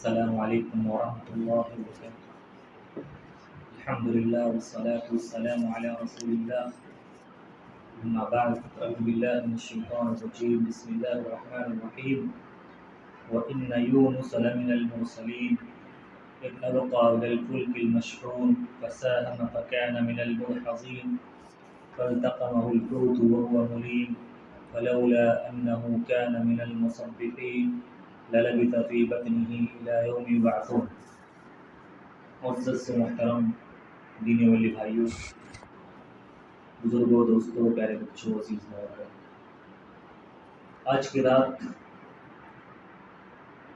السلام علیکم ورحمۃ اللہ وبرکاتہ۔ الحمد للہ والصلاة والسلام علی رسول اللہ، اما بعد فاعوذ باللہ من الشیطان الرجیم، بسم اللہ الرحمن الرحیم۔ وَإِنَّ يُونُسَ لَمِنَ الْمُرْسَلِينَ إِذْ أَبَقَ إِلَى الْفُلْكِ الْمَشْحُونِ فَسَاهَمَ فَكَانَ مِنَ الْمُدْحَضِينَ فَالْتَقَمَهُ الْحُوتُ وَهُوَ مُلِيمٌ فَلَوْلَا أَنَّهُ كَانَ مِنَ الْمُصَدِّقِينَ لَلَبِثَ فِي بَطْنِهِ إِلَى يَوْمِ يُبْعَثُونَ۔ معزز سے محترم دینی والی بھائیوں، بزرگوں، دوستوں، پیارے بچوں، عزیز نوجوان، آج کی رات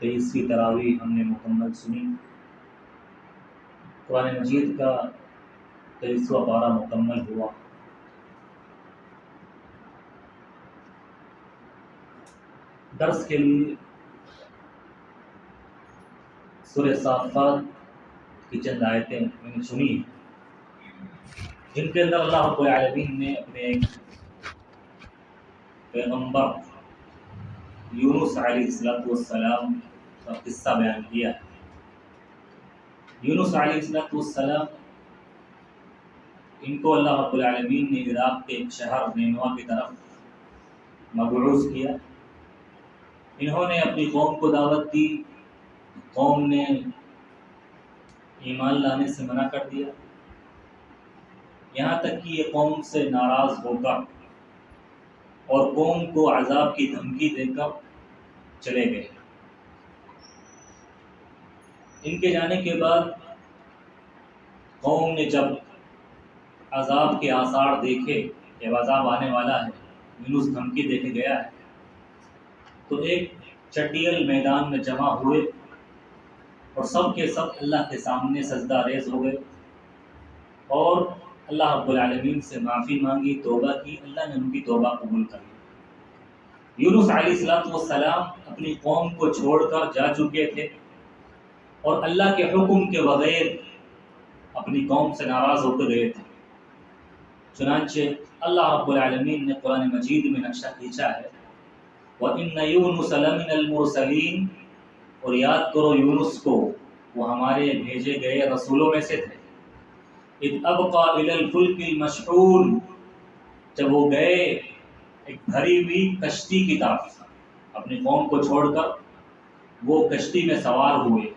23ویں تراویح ہم نے مکمل سنی۔ قرآن مجید کا 23واں پارہ مکمل ہوا۔ درس کے لیے سورہ صافات کی چند آیتیں میں نے سنی جن کے اندر اللہ رب العالمین نے اپنے ایک پیغمبر یونس علیہ السلام کا قصہ بیان کیا ہے۔ یونس علیہ السلام، ان کو اللہ رب العالمین نے عراق کے ایک شہر نینوا کی طرف مبعوث کیا۔ انہوں نے اپنی قوم کو دعوت دی، قوم نے ایمان لانے سے منع کر دیا، یہاں تک کہ یہ قوم سے ناراض ہو کر اور قوم کو عذاب کی دھمکی دے کر چلے گئے۔ ان کے جانے کے بعد قوم نے جب عذاب کے آثار دیکھے کہ عذاب آنے والا ہے، یونس دھمکی دے کے گیا ہے، تو ایک چٹیل میدان میں جمع ہوئے اور سب کے سب اللہ کے سامنے سجدہ ریز ہو گئے اور اللہ رب العالمین سے معافی مانگی، توبہ کی۔ اللہ نے ان کی توبہ قبول کر لی۔ یونس علیہ السلام اپنی قوم کو چھوڑ کر جا چکے تھے اور اللہ کے حکم کے بغیر اپنی قوم سے ناراض ہو کر گئے تھے۔ چنانچہ اللہ رب العالمین نے قرآن مجید میں نقشہ کھینچا ہے، وَإِنَّ يُونُسَ لَمِنَ الْمُرْسَلِينَ، اور یاد کرو یونس کو، وہ ہمارے بھیجے گئے رسولوں میں سے تھے۔ اِذْ أَبْقَى إِلَى الْفُلْكِ الْمَشْحُونِ، جب وہ گئے ایک بھری ہوئی کشتی کی طرف، اپنی قوم کو چھوڑ کر وہ کشتی میں سوار ہوئے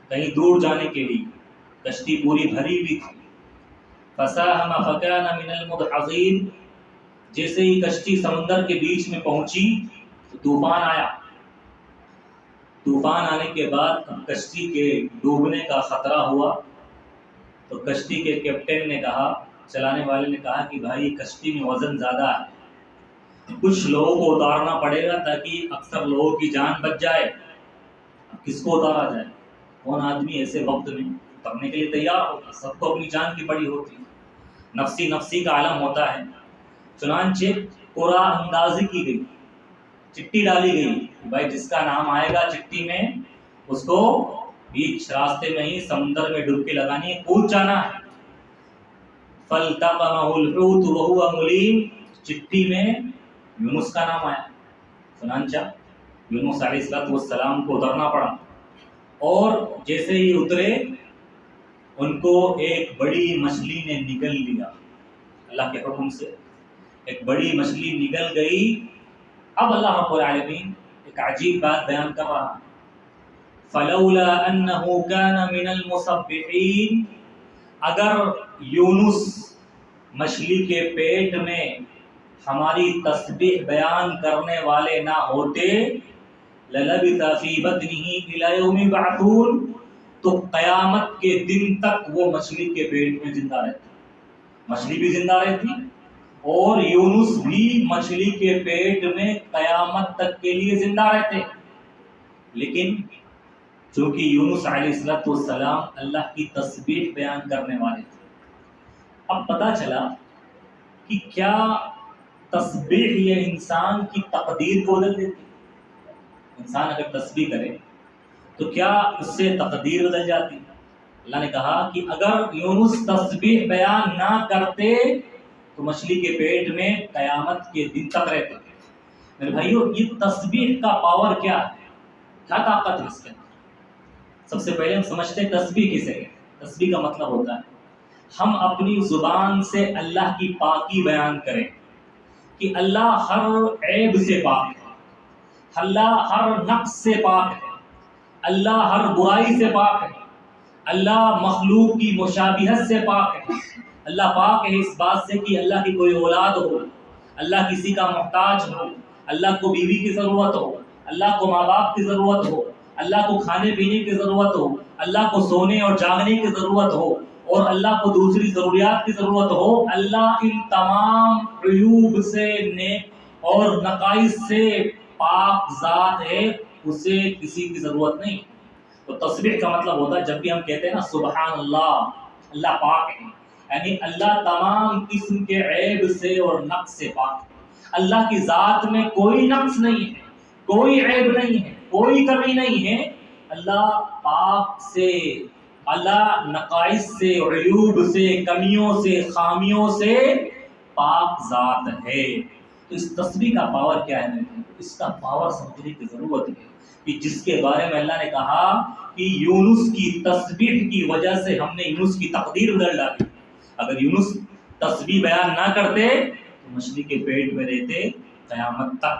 کہیں دور جانے کے لیے۔ کشتی پوری بھری ہوئی تھی۔ فَسَاهَمَ فَكَانَ مِنَ الْمُدْحَضِينَ، جیسے ہی کشتی سمندر کے بیچ میں پہنچی تو طوفان آیا۔ طوفان آنے کے بعد کشتی کے ڈوبنے کا خطرہ ہوا تو کشتی کے کیپٹن نے کہا، چلانے والے نے کہا کہ بھائی کشتی میں وزن زیادہ ہے، کچھ لوگوں کو اتارنا پڑے گا تاکہ اکثر لوگوں کی جان بچ جائے۔ کس کو اتارا جائے؟ کون آدمی ایسے وقت میں اترنے کے لیے تیار ہوتا؟ سب کو اپنی جان کی پڑی ہوتی، نفسی نفسی کا عالم ہوتا ہے۔ چنانچہ قرعہ اندازی کی گئی، چٹی ڈالی گئی کہ بھائی جس کا نام آئے گا چٹی میں اس کو بیچ راستے میں ہی سمندر میں ڈبکی لگانی ہے، کود جانا ہے۔ فَالْتَقَمَهُ الْحُوتُ وَهُوَ مُلِيمٌ، چٹی میں یونس کا نام آیا۔ چنانچہ یونس علیہ السلام کو اترنا پڑا اور جیسے ہی اترے ان کو ایک بڑی مچھلی نے نگل لیا۔ اللہ کے حکم سے ایک بڑی مچھلی نگل گئی۔ اب اللہ رب العالمین ایک عجیب بات بیان کر رہا ہے، فَلَوْلَا أَنَّهُ كَانَ مِنَ الْمُصَبِّحِينَ، اگر یونس مچھلی کے پیٹ میں ہماری تسبیح بیان کرنے والے نہ ہوتے، لَلَبِثَ فِي بَطْنِهِ إِلَى يَوْمِ يُبْعَثُونَ، تو قیامت کے دن تک وہ مچھلی کے پیٹ میں زندہ رہتی۔ مچھلی بھی زندہ رہتی اور یونس بھی مچھلی کے پیٹ میں قیامت تک کے لیے زندہ رہتے۔ لیکن چونکہ یونس علیہ السلام اللہ کی تسبیح بیان کرنے والے تھے، اب پتہ چلا کہ کیا تسبیح یہ انسان کی تقدیر کو بدل دیتی؟ انسان اگر تسبیح کرے تو کیا اس سے تقدیر بدل جاتی؟ اللہ نے کہا کہ اگر یونس تسبیح بیان نہ کرتے تو مچھلی کے پیٹ میں قیامت کے دن تک رہتے۔ میرے بھائیو، یہ تسبیح کا پاور کیا ہے، کیا طاقت ہے اس کے اندر؟ سب سے پہلے ہم سمجھتے ہیں تسبیح کسے کہتے ہیں۔ تسبیح کا مطلب ہوتا ہے ہم اپنی زبان سے اللہ کی پاکی بیان کریں کہ اللہ ہر عیب سے پاک ہے، اللہ ہر نقص سے پاک ہے، اللہ ہر برائی سے پاک ہے، اللہ مخلوق کی مشابہت سے پاک ہے۔ اللہ پاک ہے اس بات سے کہ اللہ کی کوئی اولاد ہو، اللہ کسی کا محتاج ہو، اللہ کو بیوی کی ضرورت ہو، اللہ کو ماں باپ کی ضرورت ہو، اللہ کو کھانے پینے کی ضرورت ہو، اللہ کو سونے اور جاگنے کی ضرورت ہو، اور اللہ کو دوسری ضروریات کی ضرورت ہو۔ اللہ ان تمام عیوب سے اور نقائص سے پاک ذات ہے، اسے کسی کی ضرورت نہیں۔ تو تسبیح کا مطلب ہوتا ہے جب بھی ہم کہتے ہیں نا سبحان اللہ، اللہ پاک ہے، یعنی اللہ تمام قسم کے عیب سے اور نقص سے پاک ہے۔ اللہ کی ذات میں کوئی نقص نہیں ہے، کوئی عیب نہیں ہے، کوئی کمی نہیں ہے۔ اللہ پاک سے، اللہ نقائص سے، عیوب سے، کمیوں سے، خامیوں سے پاک ذات ہے۔ تو اس تسبیح کا پاور کیا ہے؟ اس کا پاور سمجھنے کی ضرورت ہے کہ جس کے بارے میں اللہ نے کہا کہ یونس کی تسبیح کی وجہ سے ہم نے یونس کی تقدیر بدل ڈالی۔ اگر یونس تسبیح بیان نہ کرتے تو مچھلی کے پیٹ میں رہتے قیامت تک۔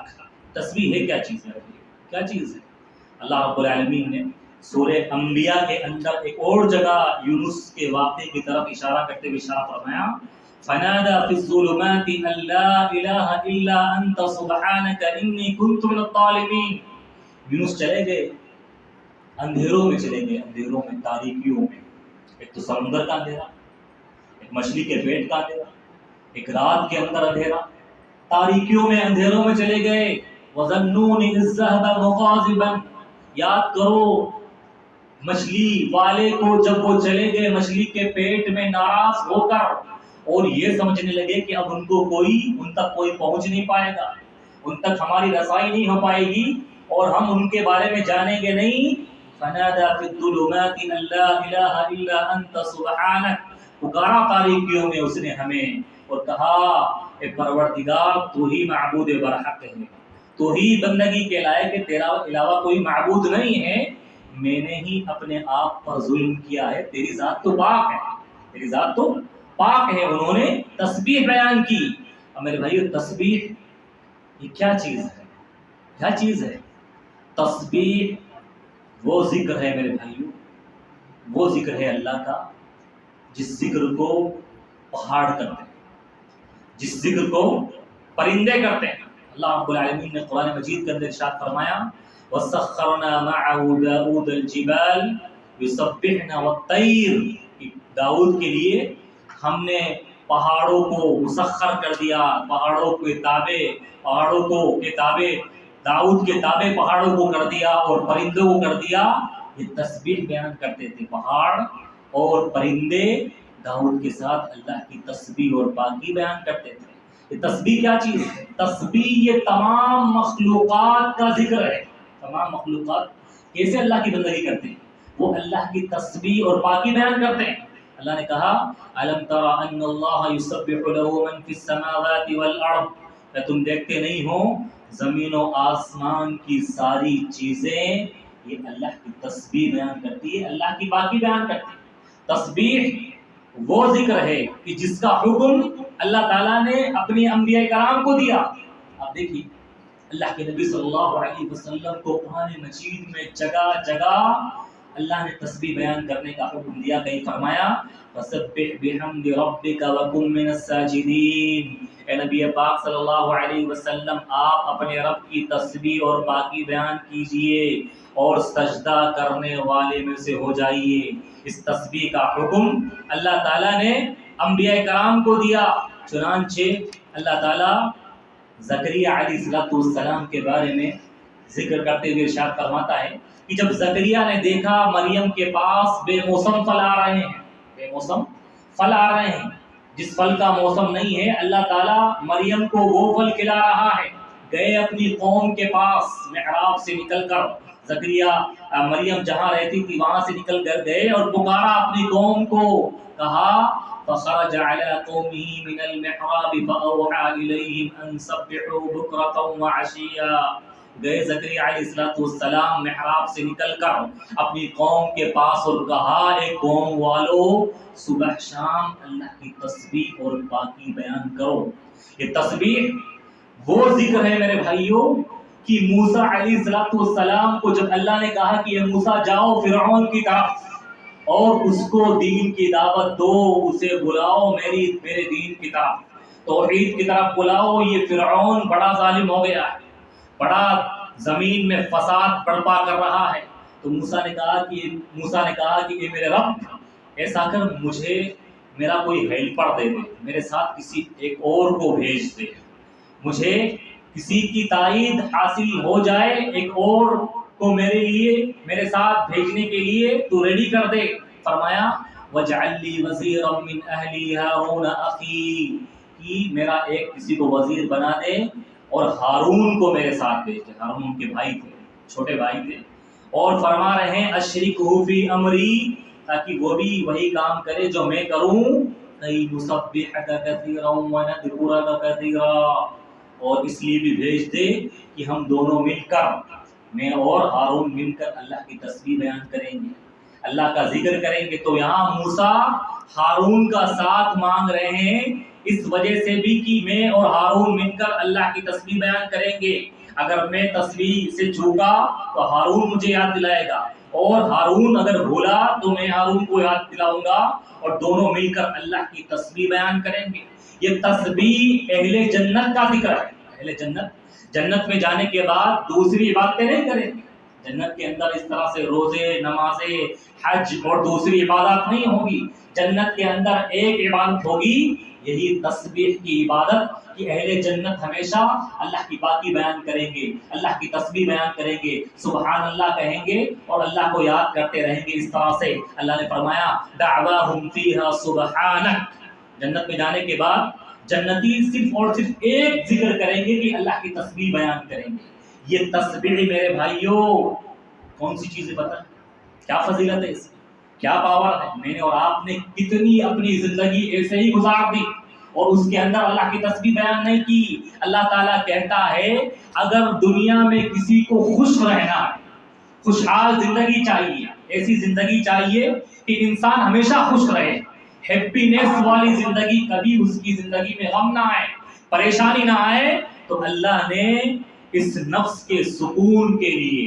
تسبیح ہے کیا چیز ہے؟ کیا چیز ہے؟ اللہ رب العالمین نے سورہ انبیاء کے اندر ایک اور جگہ یونس کے واقعے کی طرف اشارہ کرتے ہوئے اشارہ فرمایا فَنَادَى فِي الظُّلُمَاتِ أَن لَّا إِلَٰهَ إِلَّا أَنتَ سُبْحَانَكَ إِنِّي كُنتُ مِنَ الظَّالِمِينَ۔ یونس چلے گئے، اندھیروں میں چلے گئے، اندھیروں میں، تاریکیوں میں۔ ایک تو سمندر کا اندھیرا، ایک مچھلی کے پیٹ کا اندھیرا، ایک رات کے اندر اندھیرا، تاریکیوں میں، اندھیروں میں چلے گئے۔ وَظَنُّونِ إِذ ذَّهَبَ مُغَاضِبًا، یاد کرو مچھلی والے کو جب وہ چلے گئے مچھلی کے پیٹ میں ناراض ہو کر، اور یہ سمجھنے لگے کہ اب ان تک کوئی پہنچ نہیں پائے گا، ان تک ہماری رسائی نہیں ہو پائے گی اور ہم ان کے بارے میں جانیں گے نہیں۔ فَنَادَى فِي الظُّلُمَاتِ أَن لَّا إِلَٰهَ إِلَّا أَنتَ سُبْحَانَكَ، پکارا تاریکیوں میں اس نے ہمیں اور کہا اے پروردگار تو ہی معبود برحق ہے، تو ہی بندگی کے لائق ہے، تیرا علاوہ کوئی معبود نہیں ہے۔ میں نے ہی اپنے آپ پر ظلم کیا ہے، تیری ذات تو پاک ہے، تیری ذات تو پاک ہے۔ انہوں نے تسبیح بیان کی۔ اور میرے بھائیو تسبیح یہ کیا چیز ہے؟ کیا چیز ہے؟ تسبیح وہ ذکر ہے میرے بھائیو، وہ ذکر ہے اللہ کا جس ذکر کو پہاڑ کرتے ہیں، جس ذکر کو پرندے کرتے ہیں۔ اللہ رب العالمین نے قرآن مجید کے اندر ارشاد فرمایا وَسَخَّرْنَا مَعَهُ دَاوُودَ الْجِبَالَ يُسَبِّحْنَ وَالطَّيْرَ، داؤد کے لیے ہم نے پہاڑوں کو مسخر کر دیا، پہاڑوں کے تابع داؤد کے تابع پہاڑوں کو کر دیا اور پرندوں کو کر دیا۔ یہ تسبیح بیان کرتے تھے پہاڑ اور پرندے، داؤد کے ساتھ اللہ کی تسبیح اور پاکی بیان کرتے تھے۔ یہ تسبیح کیا چیز ہے؟ تسبیح یہ تمام مخلوقات کا ذکر ہے۔ تمام مخلوقات کیسے اللہ کی بندگی کرتے ہیں؟ وہ اللہ کی تسبیح اور پاکی بیان کرتے ہیں۔ اللہ نے کہا أَلَمْ تَرَ أَنَّ اللَّهَ يُسَبِّحُ لَهُ مَن فِي السَّمَاوَاتِ وَالْأَرْضِ، کیا تم دیکھتے نہیں ہو زمین و آسمان کی ساری چیزیں یہ اللہ کی تسبیح بیان کرتی ہے، اللہ کی پاکی بیان کرتی ہے۔ تسبیح وہ ذکر ہے کہ جس کا حکم اللہ تعالیٰ نے اپنے انبیاء کرام کو دیا۔ آپ دیکھیے اللہ کے نبی صلی اللہ علیہ وسلم کو قرآن مجید میں جگہ جگہ اللہ نے تسبیح بیان کرنے کا حکم دیا۔ کہیں فرمایا فَسَبِّحْ بِحَمْدِ رَبِّكَ وَكُن مِّنَ السَّاجِدِينَ، اے نبی پاک صلی اللہ علیہ وسلم آپ اپنے رب کی تسبیح اور پاکی بیان کیجئے اور سجدہ کرنے والے میں سے ہو جائیے۔ اس تسبیح کا حکم اللہ تعالیٰ نے انبیاء کرام کو دیا۔ چنانچہ اللہ تعالیٰ زکریا علیہ السلام کے بارے میں ذکر کرتے ہوئے ارشاد فرماتا ہے کہ جب زکریا نے دیکھا مریم کے پاس بے موسم پھل آ رہے ہیں، بے موسم پھل آ رہے ہیں، جس پھل کا موسم نہیں ہے، اللہ تعالیٰ مریم کو وہ پھل کھلا رہا ہے۔ گئے اپنی قوم کے پاس محراب سے نکل کر، زکریا مریم جہاں رہتی تھی وہاں سے نکل کر گئے اور پکارا اپنی قوم کو، کہا فخرج على قومه من المحراب فأوحى إليهم أن سبحوا بكرة وعشيا، گئے زکریا علیہ السلام محراب سے نکل کر اپنی قوم کے پاس اور کہا اے قوم والو صبح شام اللہ کی تسبیح اور پاکی بیان کرو. یہ تسبیح وہ ذکر ہے میرے بھائیوں کہ موسیٰ علیہ السلام کو جب اللہ نے کہا کہ اے موسیٰ جاؤ فرعون کی طرف اور اس کو دین کی دعوت دو، اسے بلاؤ میرے دین کی طرف، توحید کی طرف بلاؤ. یہ فرعون بڑا ظالم ہو گیا ہے، بڑا زمین میں فساد برپا کر رہا ہے. تو موسیٰ نے کہا کہ اے میرے رب ایسا کر مجھے میرا کوئی ہیلپر دے دے، میرے ساتھ کسی ایک اور کو بھیج دے، مجھے کسی کی تائید حاصل ہو جائے، ایک اور کو میرے لیے میرے ساتھ بھیجنے کے لیے تو ریڈی کر دے. فرمایا وَاجْعَلْ لِي وَزِيرًا مِّنْ أَهْلِي هَارُونَ أَخِي، کہ میرا ایک کسی کو وزیر بنا دے اور ہارون کو میرے ساتھ بھیج دے. ہارون ان کے بھائی تھے، چھوٹے بھائی تھے. اور فرما رہے ہیں اشرکہ فی امری، تاکہ وہ بھی وہی کام کرے جو میں کروں. کئی نسبحک کثیرا ونذکرک کثیرا، اور اس لیے بھی بھیج دے کہ ہم دونوں مل کر، میں اور ہارون مل کر اللہ کی تسبیح بیان کریں گے، اللہ کا ذکر کریں گے. تو یہاں موسیٰ ہارون کا ساتھ مانگ رہے ہیں اس وجہ سے بھی کہ میں اور ہارون مل کر اللہ کی تسبیح بیان کریں گے. اگر میں تسبیح سے چوکا تو ہارون مجھے یاد دلائے گا، اور ہارون اگر بھولا تو میں ہارون کو یاد دلاؤں گا، اور دونوں مل کر اللہ کی تسبیح بیان کریں گے. یہ تسبیح اہل جنت کا ذکر ہے. اہل جنت میں جانے کے بعد دوسری عبادتیں نہیں کریں گے. جنت کے اندر اس طرح سے روزے، نمازیں، حج اور دوسری عبادت نہیں ہوگی. جنت کے اندر ایک عبادت ہوگی، یہی تسبیح کی عبادت، کہ اہل جنت ہمیشہ اللہ کی پاکی بیان کریں گے، اللہ کی تسبیح بیان کریں گے، سبحان اللہ کہیں گے اور اللہ کو یاد کرتے رہیں گے. اس طرح سے اللہ نے فرمایا دعواہم فیہا سبحانک. جنت میں جانے کے بعد جنتی صرف اور صرف ایک ذکر کریں گے کہ اللہ کی تسبیح بیان کریں گے. یہ تسبیح میرے بھائیوں کون سی چیزیں پتہ، کیا فضیلت ہے اس کی، کیا پاور ہے. میں نے اور آپ نے کتنی اپنی زندگی ایسے ہی گزار دی اور اس کے اندر اللہ کی تسبیح بیان نہیں کی. اللہ تعالیٰ کہتا ہے اگر دنیا میں کسی کو خوش رہنا ہے، خوشحال زندگی چاہیے، ایسی زندگی چاہیے کہ انسان ہمیشہ خوش رہے، ہیپینس والی زندگی، کبھی اس کی زندگی میں غم نہ آئے، پریشانی نہ آئے، تو اللہ نے اس نفس کے سکون کے لیے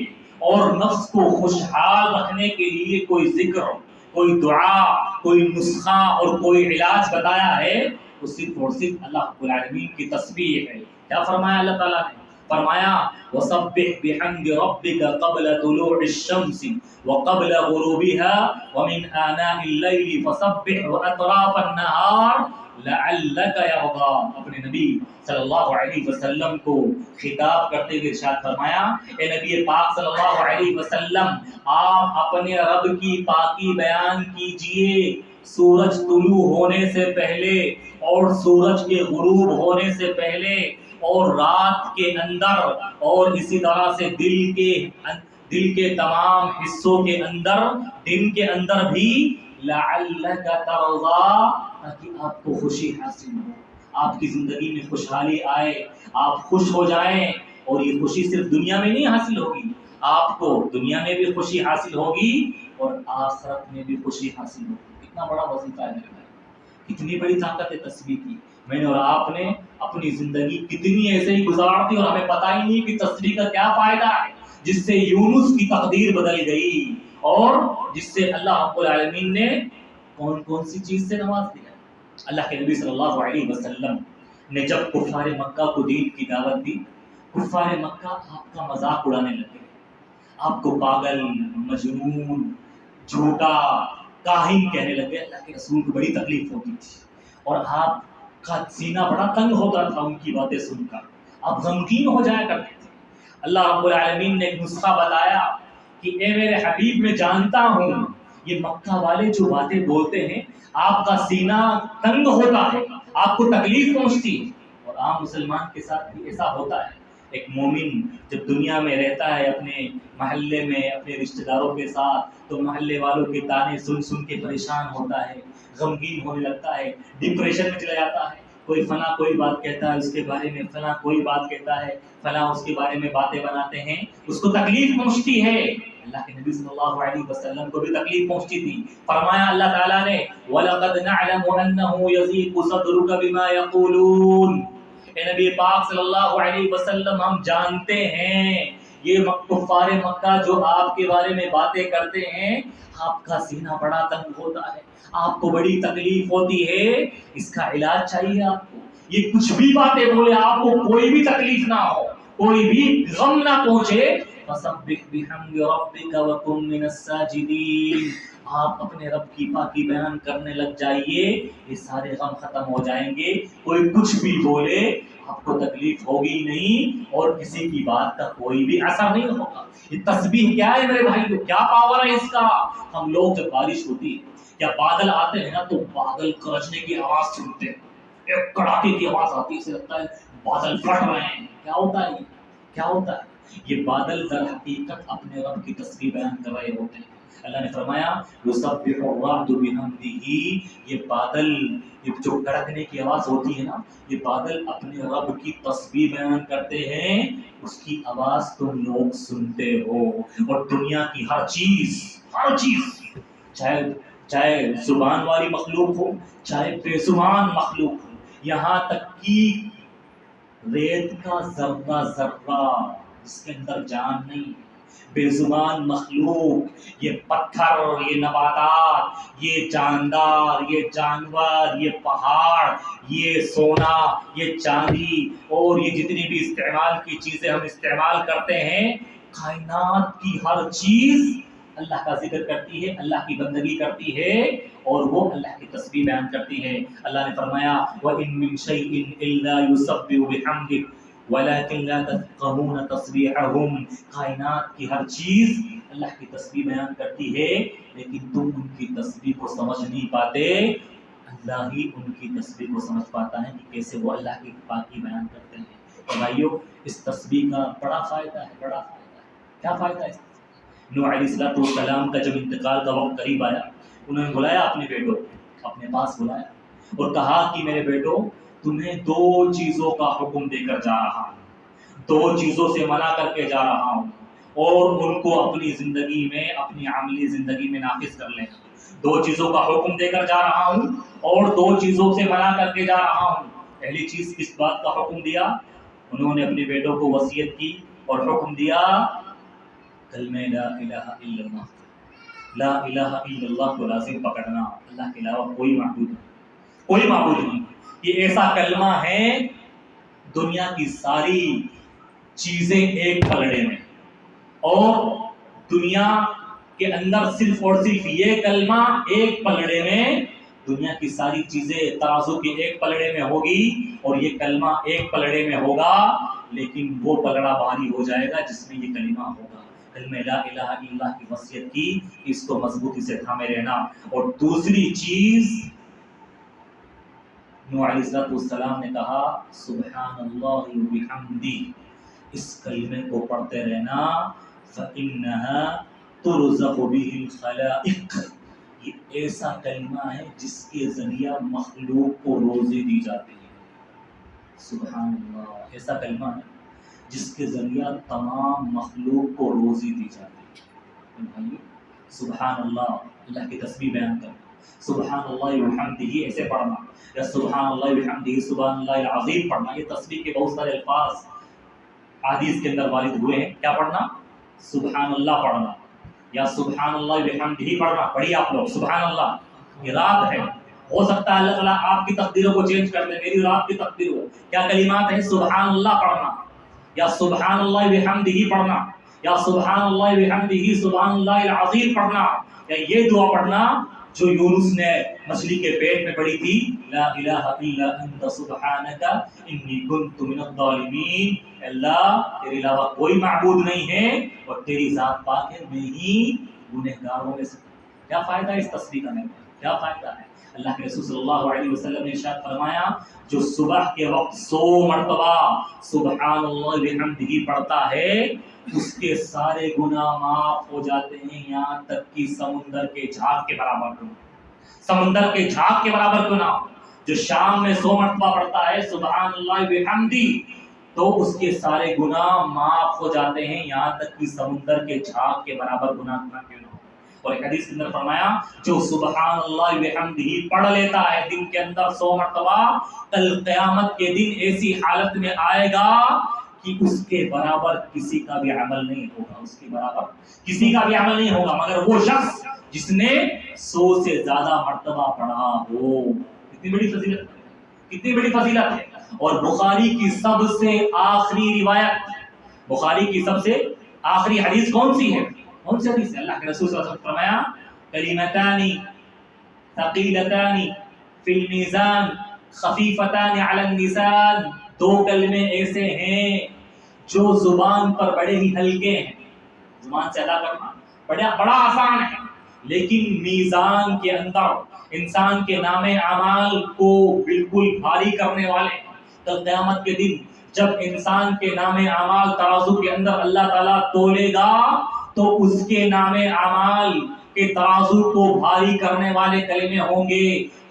اور نفس کو خوشحال رکھنے کے لیے کوئی ذکر، کوئی دعا، کوئی نسخہ اور کوئی علاج بتایا ہے. وہ صرف اور صرف اللہ رب العالمین کی تسبیح ہے. کیا فرمایا اللہ تعالیٰ نے؟ فرمایا وَسَبِّحْ بِحَمْدِ رَبِّكَ قَبْلَ طُلُوعِ الشَّمْسِ وَقَبْلَ غُرُوبِهَا وَمِنْ آنَاءِ اللَّيْلِ فَسَبِّحْ وَأَطْرَافَ النَّهَارِ لَعَلَّكَ يَرْضَىٰ. اپنے نبی صلی اللہ علیہ وسلم کو خطاب کرتے ہوئے ارشاد فرمایا اے نبی پاک صلی اللہ علیہ وسلم آپ اپنے رب کی پاکی بیان کیجئے سورج طلوع ہونے سے پہلے اور سورج کے غروب ہونے سے پہلے اور رات کے اندر، اور اسی طرح سے دل کے تمام حصوں کے اندر، دن کے اندر بھی لعلک ترضیٰ، تاکہ آپ کو خوشی حاصل ہو، آپ کی زندگی میں خوشحالی آئے، آپ خوش ہو جائیں. اور یہ خوشی صرف دنیا میں نہیں حاصل ہوگی، آپ کو دنیا میں بھی خوشی حاصل ہوگی اور آخرت میں بھی خوشی حاصل ہوگی. کتنا بڑا وظیفہ ہے میرے بھائی، کتنی بڑی طاقت ہے تسبیح کی. میں نے اور آپ نے اپنی زندگی کتنی ایسے ہی گزار دی اور ہمیں پتہ ہی نہیں کہ تسبیح کا کیا فائدہ ہے، جس سے یونس کی تقدیر بدل گئی اور جس سے اللہ رب العالمین نے کون سی چیز سے نواز دیا. اللہ کے نبی صلی اللہ علیہ وسلم نے جب کفار مکہ کو دین کی دعوت دی، کفار مکہ آپ کا مذاق اڑانے لگے، آپ کو پاگل، مجنون، جھوٹا، کاہن کہنے لگے. اللہ کے رسول کو بڑی تکلیف ہوتی تھی اور آپ کا سینہ بڑا تنگ ہوتا تھا ان کی باتیں سن کر، آپ غمگین ہو جایا کرتے تھے. اللہ رب العالمین نے ایک نسخہ بتایا کہ اے میرے حبیب میں جانتا ہوں یہ مکہ والے جو باتیں بولتے ہیں آپ کا سینہ تنگ ہوتا ہے، آپ کو تکلیف پہنچتی ہے. اور عام مسلمان کے ساتھ بھی ایسا ہوتا ہے. ایک مومن جب دنیا میں رہتا ہے اپنے محلے میں اپنے رشتہ داروں کے ساتھ، تو محلے والوں کے تانے سن سن کے پریشان ہوتا ہے، غمگین ہونے لگتا ہے، ڈپریشن میں چلا جاتا ہے. کوئی فلاں کوئی بات کہتا ہے اس کے بارے میں، فلاں کوئی بات کہتا ہے، فلاں اس کے بارے میں باتیں بناتے ہیں، اس کو تکلیف پہنچتی ہے۔ اللہ کے نبی صلی اللہ علیہ وسلم کو بھی تکلیف پہنچتی تھی۔ فرمایا اللہ تعالیٰ نے وَلَقَدْ نَعْلَمُ أَنَّهُ يَضِيقُ صَدْرُكَ بِمَا يَقُولُونَ، اے نبی پاک صلی اللہ علیہ وسلم ہم جانتے ہیں یہ کفار مکہ جو آپ کے بارے میں باتیں کرتے ہیں، آپ کا سینہ بڑا تنگ ہوتا ہے، آپ کو بڑی تکلیف ہوتی ہے، اس کا علاج چاہیے آپ کو۔ یہ کچھ بھی باتیں بولے، آپ کو کوئی بھی تکلیف نہ ہو، کوئی بھی غم نہ پہنچے، فَسَبِّحْ بِحَمْدِ رَبِّكَ وَكُن مِّنَ السَّاجِدِينَ، آپ اپنے رب کی پاکی بیان کرنے لگ جائیے، یہ سارے غم ختم ہو جائیں گے۔ کوئی کچھ بھی بولے آپ کو تکلیف ہوگی نہیں، اور کسی کی بات کا کوئی بھی اثر نہیں ہوگا۔ یہ تسبیح کیا ہے میرے بھائیو، کیا پاور ہے اس کا؟ ہم لوگ جب بارش ہوتی ہے یا بادل آتے ہیں نا تو بادل گرجنے کی آواز سنتے ہیں، ایک کڑاکے کی آواز آتی ہے، اسے لگتا ہے بادل پھٹ رہے ہیں۔ کیا ہوتا ہے؟ کیا ہوتا ہے؟ یہ بادل در حقیقت اپنے رب کی تسبیح بیان کر رہے ہوتے ہیں۔ اللہ نے فرمایا یسبح الرعد بحمدہ، یہ بادل، یہ جو کڑکنے کی آواز ہوتی ہے نا، یہ بادل اپنے رب کی تسبیح بیان کرتے ہیں، اس کی آواز تم لوگ سنتے ہو۔ اور دنیا کی ہر چیز چاہے زبان والی مخلوق ہو، چاہے بے زبان مخلوق ہو، یہاں تک کہ ریت کا ذرہ ذرہ جس کے اندر جان نہیں، بے زبان مخلوق، یہ پتھر، یہ نباتات، یہ جاندار، یہ جانور، یہ پہاڑ، یہ سونا، یہ چاندی، اور یہ جتنی بھی استعمال کی چیزیں ہم استعمال کرتے ہیں، کائنات کی ہر چیز اللہ کا ذکر کرتی ہے، اللہ کی بندگی کرتی ہے، اور وہ اللہ کی تسبیح بیان کرتی ہے۔ اللہ نے فرمایا وَإِن مِّن شَيْءٍ إِلَّا يُسَبِّحُ بِحَمْدِهِ وَلَكِن لَّا تَفْقَهُونَ تَسْبِيحَهُمْ، کائنات کی ہر چیز اللہ کی تسبیح بیان کرتی ہے، لیکن تم ان کی تسبیح کو سمجھ نہیں پاتے، اللہ ہی ان کی تسبیح کو سمجھ پاتا ہے کہ کیسے وہ اللہ کی پاکی بیان کرتے ہیں۔ تو بھائیو، اس تسبیح کا بڑا فائدہ ہے، بڑا فائدہ ہے۔ کیا فائدہ ہے؟ نوح علیہ السلام کا جب انتقال کا وقت قریب آیا، انہوں نے بلایا اپنے بیٹوں کو، اپنے پاس بلایا اور کہا کہ میرے بیٹوں، تمہیں دو چیزوں کا حکم دے کر جا رہا ہوں، دو چیزوں سے منع کر کے جا رہا ہوں، اور ان کو اپنی زندگی میں، اپنی عملی زندگی میں نافذ کر لیں۔ دو چیزوں کا حکم دے کر جا رہا ہوں اور دو چیزوں سے منع کر کے جا رہا ہوں۔ پہلی چیز کس بات کا حکم دیا؟ انہوں نے اپنے بیٹوں کو وصیت کی اور حکم دیا کلمہ لا الہ الا اللہ، لا الہ الا اللہ کو لازم پکڑنا، اللہ کے علاوہ کوئی معبود نہیں، کوئی معبود نہیں۔ یہ ایسا کلمہ ہے، دنیا کی ساری چیزیں ایک پلڑے میں، اور دنیا کے اندر صرف اور صرف یہ کلمہ ایک پلڑے میں، دنیا کی ساری چیزیں ترازو کے ایک پلڑے میں ہوگی اور یہ کلمہ ایک پلڑے میں ہوگا، لیکن وہ پلڑا بھاری ہو جائے گا جس میں یہ کلمہ ہوگا۔ کلمہ لا الہ الا اللہ کی وصیت کی، اس کو مضبوطی سے تھامے رہنا۔ اور دوسری چیز، نوح علیہ السلام نے کہا سبحان اللہ وبحمدہ، اس کلمے کو پڑھتے رہنا، فإنها ترزق به الخلائق، یہ ایسا کلمہ ہے جس کے ذریعہ مخلوق کو روزی دی جاتی ہے۔ سبحان اللہ، ایسا کلمہ ہے جس کے ذریعہ تمام مخلوق کو روزی دی جاتی ہے۔ سبحان اللہ، اللہ کی تسبیح بیان کرنا، سبحان اللہ وبحمدہ ایسے پڑھنا، یا سبحان اللہ وبحمدہ سبحان اللہ العظیم پڑھنا۔ یہ تسبیح کے بہت سارے الفاظ حدیث کے اندر وارد ہوئے ہیں۔ کیا پڑھنا؟ سبحان اللہ پڑھنا، یا سبحان اللہ وبحمدہ پڑھنا۔ پڑھیے آپ لوگ سبحان اللہ، یہ رات ہے، ہو سکتا ہے اللہ تعالیٰ آپ کی تقدیروں کو چینج کر دے، میری رات کی تقدیر ہو۔ کیا کلمات ہیں؟ سبحان اللہ پڑھنا، یا سبحان اللہ وبحمدہ پڑھنا، یا سبحان اللہ وبحمدہ سبحان اللہ العظیم پڑھنا، یا یہ دعا پڑھنا جو یونس نے مچھلی کے پیٹ میں پڑھی تھی، لا الہ الا انت سبحانک انی کنت من الظالمین، اللہ تیرے علاوہ کوئی معبود نہیں ہے اور تیری ذات پاک ہے، میں ہی گنہگاروں میں سے۔ کیا فائدہ ہے اس تسبیح کا؟ کیا فائدہ ہے؟ اللہ کے رسول صلی اللہ علیہ وسلم نے ارشاد فرمایا جو صبح کے وقت 100 مرتبہ سبحان اللہ وبحمدہ پڑھتا ہے، اس کے سارے گناہ معاف ہو جاتے ہیں، یہاں تک کہ سمندر کے جھاگ کے برابر کیوں، سمندر کے جھاگ کے برابر کیوں نہ ہو۔ جو شام میں 100 مرتبہ پڑھتا ہے سبحان اللہ بحمدی تو اس کے سارے گناہ معاف ہو جاتے ہیں، یہاں تک کہ سمندر کے جھاگ کے برابر گناہ کیوں نہ ہو۔ اور ایک حدیث کے اندر فرمایا جو سبحان اللہ بحمدہ پڑھ لیتا ہے دن کے اندر 100 مرتبہ، کل قیامت کے دن ایسی حالت میں آئے گا کہ اس کے برابر کسی کا بھی عمل نہیں ہوگا، اس کے برابر کسی کا بھی عمل نہیں ہوگا مگر وہ شخص جس نے 100 سے زیادہ مرتبہ پڑھا ہو۔ کتنی بڑی فضیلت ہے، کتنی بڑی فضیلت ہے۔ اور بخاری کی سب سے آخری روایت، بخاری کی سب سے آخری حدیث کون سی ہے؟ کون سی حدیث ہے؟ اللہ کے رسول صلی اللہ علیہ وسلم فرمایا کلمتان ثقیلتان فی المیزان خفیفتان علی اللسان، دو کلمے ایسے ہیں جو زبان پر بڑے ہی ہلکے ہیں، زبان سے ادا کرنا بڑا آسان ہے، لیکن میزان کے اندر انسان کے نام اعمال کو بالکل بھاری کرنے والے ہیں۔ کل قیامت کے دن جب انسان کے نام اعمال ترازو کے اندر اللہ تعالیٰ تولے گا تو اس کے نام اعمال کے ترازو کو بھاری کرنے والے کلمے ہوں گے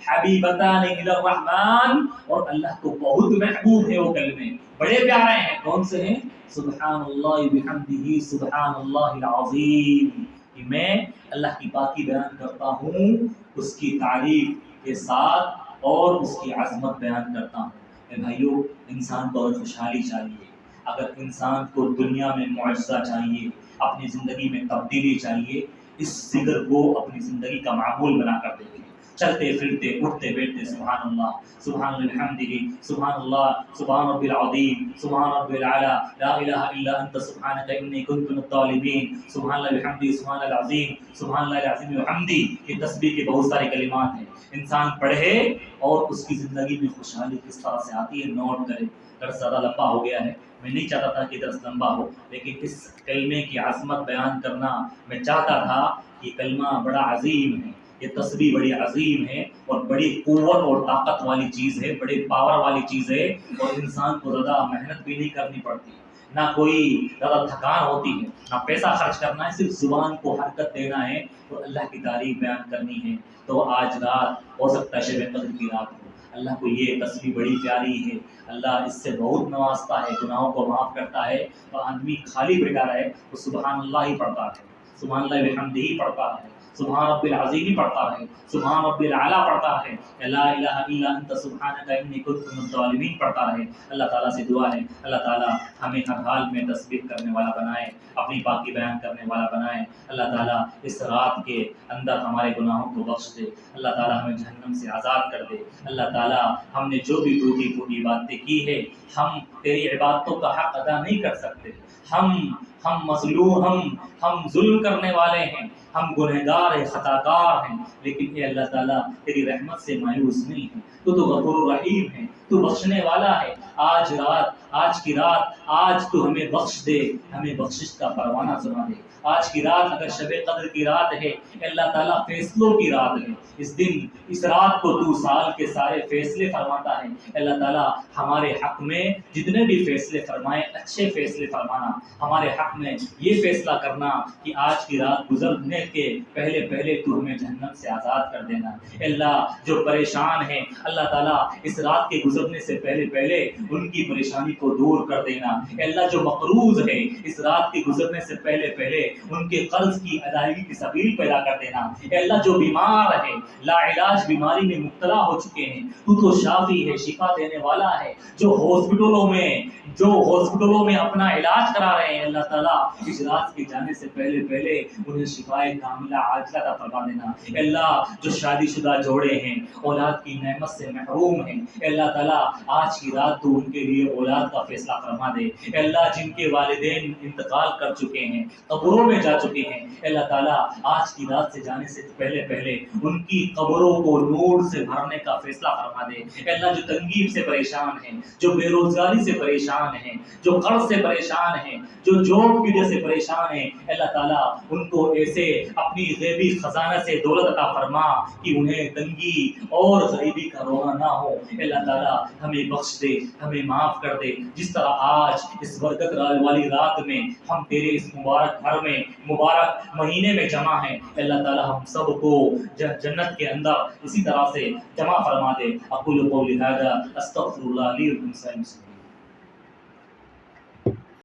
حبیبتان الی الرحمن، اور اللہ کو بہت محبوب ہے وہ کلمے، بڑے پیارے ہیں۔ کون سے ہیں؟ سبحان اللہ بحمدہ سبحان اللہ العظیم، کہ میں اللہ کی پاکی بیان کرتا ہوں اس کی تعریف کے ساتھ اور اس کی عظمت بیان کرتا ہوں۔ اے بھائیو، انسان کو اگر خوشحالی چاہیے، اگر انسان کو دنیا میں معجزہ چاہیے، اپنی زندگی میں تبدیلی چاہیے، اس ذکر کو اپنی زندگی کا معمول بنا کر دیکھیں، چلتے پھرتے اٹھتے بیٹھتے سبحان اللہ سبحان اللہ بحمدہ سبحان اللہ سبحان رب العظیم سبحان رب العلی لا الہ الا انت سبحانک انی کنت من الظالمین، سبحان اللہ بحمدہ سبحان اللہ العظیم سبحان اللہ العظیم بحمدہ، یہ تسبیح کے بہت سارے کلمات ہیں، انسان پڑھے اور اس کی زندگی میں خوشحالی کس طرح سے آتی ہے نوٹ کرے۔ درس زیادہ لمبا ہو گیا ہے، میں نہیں چاہتا تھا کہ درس لمبا ہو، لیکن اس کلمے کی عظمت بیان کرنا میں چاہتا تھا۔ یہ کلمہ بڑا عظیم ہے، یہ تسبیح بڑی عظیم ہے اور بڑی قوت اور طاقت والی چیز ہے، بڑی پاور والی چیز ہے، اور انسان کو زیادہ محنت بھی نہیں کرنی پڑتی، نہ کوئی زیادہ تھکان ہوتی ہے، نہ پیسہ خرچ کرنا ہے، صرف زبان کو حرکت دینا ہے اور اللہ کی تعریف بیان کرنی ہے۔ تو آج رات ہو سکتا ہے شب قدر کی رات ہو، اللہ کو یہ تسبیح بڑی پیاری ہے، اللہ اس سے بہت نوازتا ہے، گناہوں کو معاف کرتا ہے، اور آدمی خالی بیٹھا رہے تو سبحان اللہ ہی پڑھتا ہے، سبحان اللہ بحمدہ ہی پڑھتا ہے، سبحان رب العظیم ہی پڑھتا ہے، سبحان رب العلیٰ پڑھتا ہے، لا الہ الا انت سبحانک انی کنت من الظالمین پڑھتا رہے۔ اللہ تعالیٰ سے دعا ہے اللہ تعالیٰ ہمیں ہر حال میں تسبیح کرنے والا بنائے، اپنی پاکی بیان کرنے والا بنائے۔ اللہ تعالیٰ اس رات کے اندر ہمارے گناہوں کو بخش دے، اللہ تعالیٰ ہمیں جہنم سے آزاد کر دے۔ اللہ تعالیٰ ہم نے جو بھی ٹوٹی پھوٹی باتیں کی ہے، ہم تیری عبادتوں کا حق ادا نہیں کر سکتے، ہم مظلوم، ہم ظلم کرنے والے ہیں، ہم گنہگار ہیں، خطا کار ہیں، لیکن اے اللہ تعالیٰ تیری رحمت سے مایوس نہیں ہے، تو غفور الرحیم ہے، تو بخشنے والا ہے۔ آج کی رات آج تو ہمیں بخش دے، ہمیں بخشش کا پروانہ سنا دے۔ آج کی رات اگر شب قدر کی رات ہے، اللہ تعالیٰ فیصلوں کی رات ہے، اس دن اس رات کو تو سال کے سارے فیصلے فرماتا ہے۔ اللہ تعالیٰ ہمارے حق میں جتنے بھی فیصلے فرمائے اچھے فیصلے فرمانا، ہمارے حق میں یہ فیصلہ کرنا کہ آج کی رات گزرنے کے پہلے تو ہمیں جہنم سے آزاد کر دینا۔ اللہ جو پریشان ہیں اللہ تعالیٰ اس رات کے گزرنے سے پہلے ان کی پریشانی کو دور کر دینا۔ اللہ جو مقروض ہے اس رات کے گزرنے سے پہلے ان کے قرض کی ادائیگی کی سبیل پیدا کر دینا۔ اللہ جو بیمار ہے، لا علاج بیماری میں مبتلا ہو چکے ہیں، تو شافی ہے، شفا دینے والا ہے، جو ہاسپٹلوں میں اپنا علاج کرا رہے ہیں، اللہ تعالیٰ اس رات کے جانے سے پہلے انہیں شفائے کاملہ عاجلہ عطا فرما دینا۔ اللہ جو شادی شدہ جوڑے ہیں اولاد کی نعمت سے محروم ہیں، اللہ تعالیٰ آج کی رات تو ان کے لیے اولاد کا فیصلہ فرما دے۔ اللہ جن کے والدین انتقال کر چکے ہیں، قبروں میں جا چکے ہیں، اللہ تعالیٰ آج کی رات سے جانے سے پہلے ان کی قبروں کو نور سے بھرنے کا فیصلہ فرما دے۔ اللہ جو تنگی سے پریشان ہیں، جو بے روزگاری سے پریشان پریشان ہیں، جو قرض سے پریشان ہیں، جو جاب کی وجہ سے پریشان ہیں، اللہ تعالیٰ ان کو ایسے اپنی غیبی خزانہ سے دولت عطا فرما کہ انہیں تنگی اور غریبی کا رونا نہ ہو۔ اللہ تعالیٰ ہمیں بخش دے، ہمیں معاف کر دے۔ جس طرح آج اس برکت والی رات میں ہم تیرے اس مبارک گھر میں، مبارک مہینے میں جمع ہیں، اللہ تعالیٰ ہم سب کو جنت کے اندر اسی طرح سے جمع فرما دے۔ اقول قولی ھذا استغفر اللہ لی ولکم سائر المسلمین۔